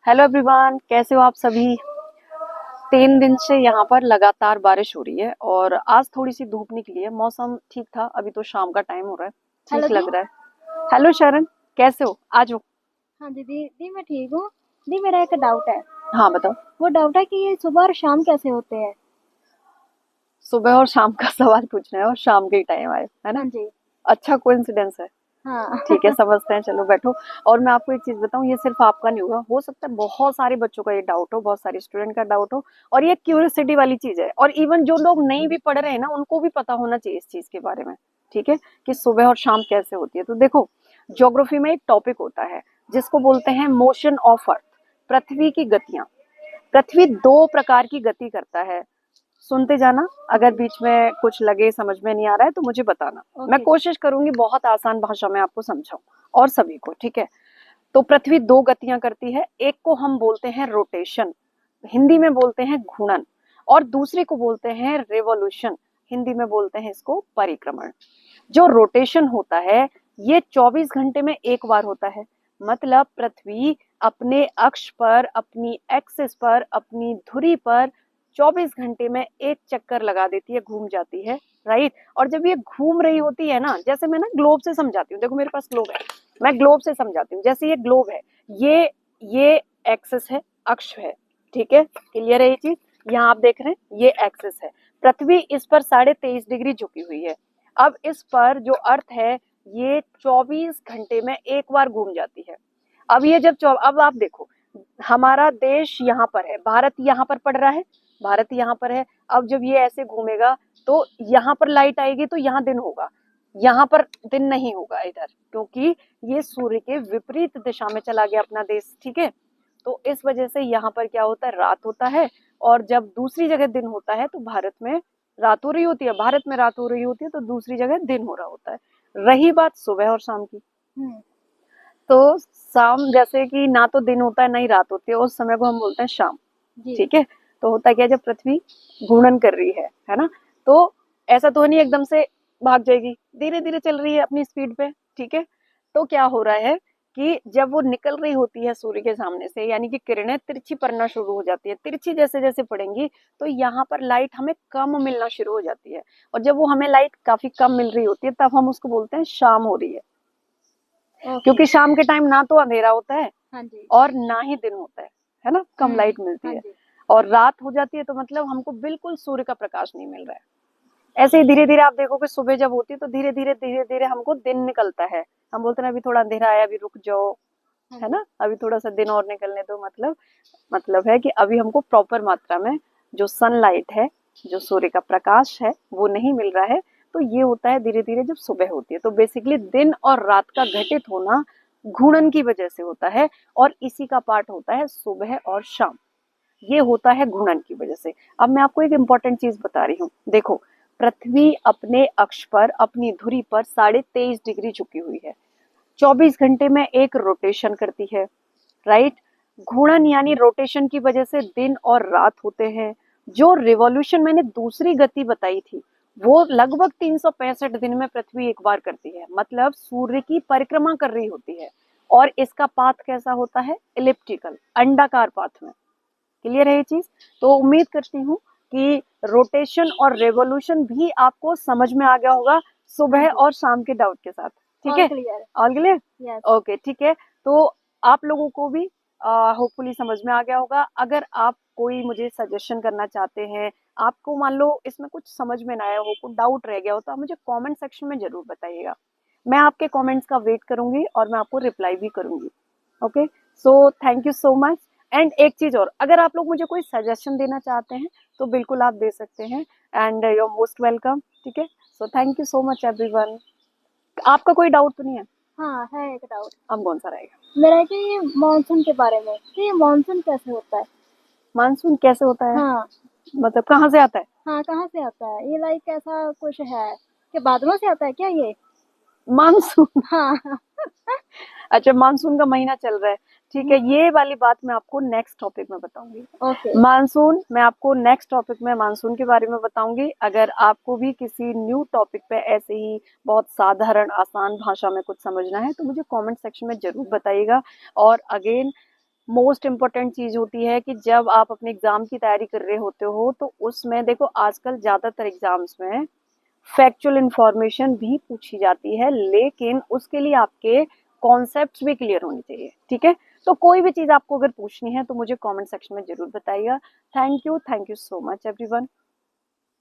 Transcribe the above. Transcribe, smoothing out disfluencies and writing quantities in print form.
Hello everyone, कैसे हो आप सभी। 3 दिन से यहाँ पर लगातार बारिश हो रही है और आज थोड़ी सी धूप निकली है। मौसम ठीक था, अभी तो शाम का टाइम हो रहा है, हेलो ठीक दी। लग रहा है। हेलो शरण, कैसे हो? आ जाओ। हाँ दीदी दी मैं ठीक हूँ। दी मेरा एक डाउट है। हाँ बताओ। वो डाउट है कि ये सुबह और शाम कैसे होते हैं। सुबह और शाम का सवाल पूछ रहे हैं और शाम के ही टाइम आए, है ना? हाँ जी। अच्छा कोइंसिडेंस है। हाँ। ठीक है, समझते हैं, चलो बैठो। और मैं आपको एक चीज बताऊं, ये सिर्फ आपका नहीं होगा, हो सकता है बहुत सारे बच्चों का ये डाउट हो, बहुत सारे स्टूडेंट का डाउट हो। और ये क्यूरियोसिटी वाली चीज है, और इवन जो लोग नहीं भी पढ़ रहे हैं ना, उनको भी पता होना चाहिए इस चीज के बारे में। ठीक है, कि सुबह और शाम कैसे होती है। तो देखो, ज्योग्राफी में एक टॉपिक होता है जिसको बोलते हैं मोशन ऑफ अर्थ, पृथ्वी की गतियां। पृथ्वी 2 प्रकार की गति करता है। सुनते जाना, अगर जी। बीच में कुछ लगे समझ में नहीं आ रहा है तो मुझे बताना। मैं ओके जी। कोशिश करूंगी बहुत आसान भाषा में आपको समझाऊं और सभी को, ठीक है। तो पृथ्वी 2 गतियां करती है, एक को हम बोलते हैं रोटेशन, हिंदी में बोलते हैं घूर्णन, और दूसरे को बोलते हैं रेवोल्यूशन, हिंदी में बोलते हैं इसको परिक्रमण। जो रोटेशन होता है, ये 24 घंटे में एक बार होता है। मतलब पृथ्वी अपने अक्ष पर, अपनी एक्सिस पर, अपनी धुरी पर 24 घंटे में एक चक्कर लगा देती है, घूम जाती है। राइट। और जब ये घूम रही होती है ना, जैसे मैं ना ग्लोब से समझाती हूँ, देखो मेरे पास ग्लोब है, मैं ग्लोब से समझाती हूँ। जैसे ये ग्लोब है, ये एक्सिस है, अक्ष है। ठीक है, क्लियर है ये चीज। यहाँ आप देख रहे हैं, ये एक्सिस है। पृथ्वी इस पर 23.5 डिग्री झुकी हुई है। अब इस पर जो अर्थ है, ये 24 घंटे में एक बार घूम जाती है। अब ये अब आप देखो, हमारा देश यहाँ पर है, भारत यहाँ पर पड़ रहा है, भारत यहाँ पर है। अब जब ये ऐसे घूमेगा तो यहाँ पर लाइट आएगी तो यहाँ दिन होगा, यहाँ पर दिन नहीं होगा इधर, क्योंकि ये सूर्य के विपरीत दिशा में चला गया अपना देश। ठीक है, तो इस वजह से यहाँ पर क्या होता है, रात होता है। और जब दूसरी जगह दिन होता है तो भारत में रात हो रही होती है, भारत में रात हो रही होती है तो दूसरी जगह दिन हो रहा होता है। रही बात सुबह और शाम की, हम्म। तो शाम जैसे कि ना तो दिन होता है ना ही रात होती है, उस समय को हम बोलते हैं शाम। जी। ठीक है, तो होता क्या है, जब पृथ्वी घूर्णन कर रही है ना, तो ऐसा तो नहीं एकदम से भाग जाएगी, धीरे धीरे चल रही है अपनी स्पीड पे। ठीक है, तो क्या हो रहा है कि जब वो निकल रही होती है सूर्य के सामने से, यानी कि किरणें तिरछी पड़ना शुरू हो जाती है, तिरछी जैसे जैसे पड़ेंगी तो यहाँ पर लाइट हमें कम मिलना शुरू हो जाती है। और जब वो हमें लाइट काफी कम मिल रही होती है, तब हम उसको बोलते हैं शाम हो रही है। ओके। क्योंकि शाम के टाइम ना तो अंधेरा होता है हाँ जी। और ना ही दिन होता है ना, कम लाइट मिलती हाँ है। जी। और रात हो जाती है तो मतलब हमको बिल्कुल सूर्य का प्रकाश नहीं मिल रहा है। ऐसे ही धीरे धीरे आप देखोगे, सुबह जब होती है तो धीरे धीरे हमको दिन निकलता है। हम बोलते हैं अभी थोड़ा अंधेरा आया, अभी रुक जाओ, हाँ है जी। ना, अभी थोड़ा सा दिन और निकलने दो। मतलब है कि अभी हमको प्रॉपर मात्रा में जो सनलाइट है, जो सूर्य का प्रकाश है, वो नहीं मिल रहा है। तो ये होता है धीरे धीरे जब सुबह होती है। तो बेसिकली दिन और रात का घटित होना घूर्णन की वजह से होता है, और इसी का पार्ट होता है सुबह और शाम। ये होता है घूर्णन की वजह से। अब मैं आपको एक इंपॉर्टेंट चीज बता रही हूँ, देखो, पृथ्वी अपने अक्ष पर, अपनी धुरी पर 23.5 डिग्री झुकी हुई है, 24 घंटे में एक रोटेशन करती है। राइट। घूर्णन यानी रोटेशन की वजह से दिन और रात होते हैं। जो रिवॉल्यूशन मैंने दूसरी गति बताई थी, वो लगभग 365 दिन में पृथ्वी एक बार करती है, मतलब सूर्य की परिक्रमा कर रही होती है। और इसका पाथ कैसा होता है, इलिप्टिकल, अंडाकार पाथ में। क्लियर है ये चीज? तो उम्मीद करती हूँ कि रोटेशन और रेवोल्यूशन भी आपको समझ में आ गया होगा, हाँ सुबह जी। और शाम के डाउट के साथ। ठीक ऑल है, clear. All clear. Yes. Okay, ठीक है। तो आप लोगों को भी होपफुली समझ में आ गया होगा। अगर आप कोई मुझे सजेशन करना चाहते हैं, आपको मान लो इसमें कुछ समझ में ना आया हो, कुछ डाउट रह गया हो, तो आप मुझे कमेंट सेक्शन में जरूर बताइएगा। मैं आपके कमेंट्स का वेट करूंगी और मैं आपको रिप्लाई भी करूंगी। Okay, so thank you so much. And एक चीज और, अगर आप लोग मुझे कोई सजेशन देना चाहते हैं तो बिल्कुल आप दे सकते हैं, and you are most welcome. ठीक है, so thank you so much everyone. आपका कोई डाउट तो नहीं है? हाँ है एक डाउट। अब कौन सा रहेगा? मेरा है कि ये मानसून के बारे में, कि ये मानसून कैसे होता है। मानसून कैसे होता है? हाँ। मतलब कहाँ से आता है? हाँ कहाँ से आता है ये, लाइक ऐसा कुछ है कि बादलों से आता है क्या ये। मानसून हाँ। अच्छा, मानसून का महीना चल रहा है। ठीक है, हम्म। ये वाली बात मैं आपको नेक्स्ट टॉपिक में बताऊंगी। ओके। मानसून मैं आपको नेक्स्ट टॉपिक में मानसून के बारे में बताऊंगी। अगर आपको भी किसी न्यू टॉपिक पे ऐसे ही बहुत साधारण आसान भाषा में कुछ समझना है तो मुझे कमेंट सेक्शन में जरूर बताइएगा। और अगेन, मोस्ट इम्पोर्टेंट चीज होती है कि जब आप अपने एग्जाम की तैयारी कर रहे होते हो तो उसमें देखो आजकल ज्यादातर एग्जाम्स में फैक्चुअल इंफॉर्मेशन भी पूछी जाती है, लेकिन उसके लिए आपके कॉन्सेप्ट्स भी क्लियर होने चाहिए, ठीक है। तो कोई भी चीज आपको अगर पूछनी है तो मुझे कमेंट सेक्शन में जरूर बताइएगा। Thank you so much everyone.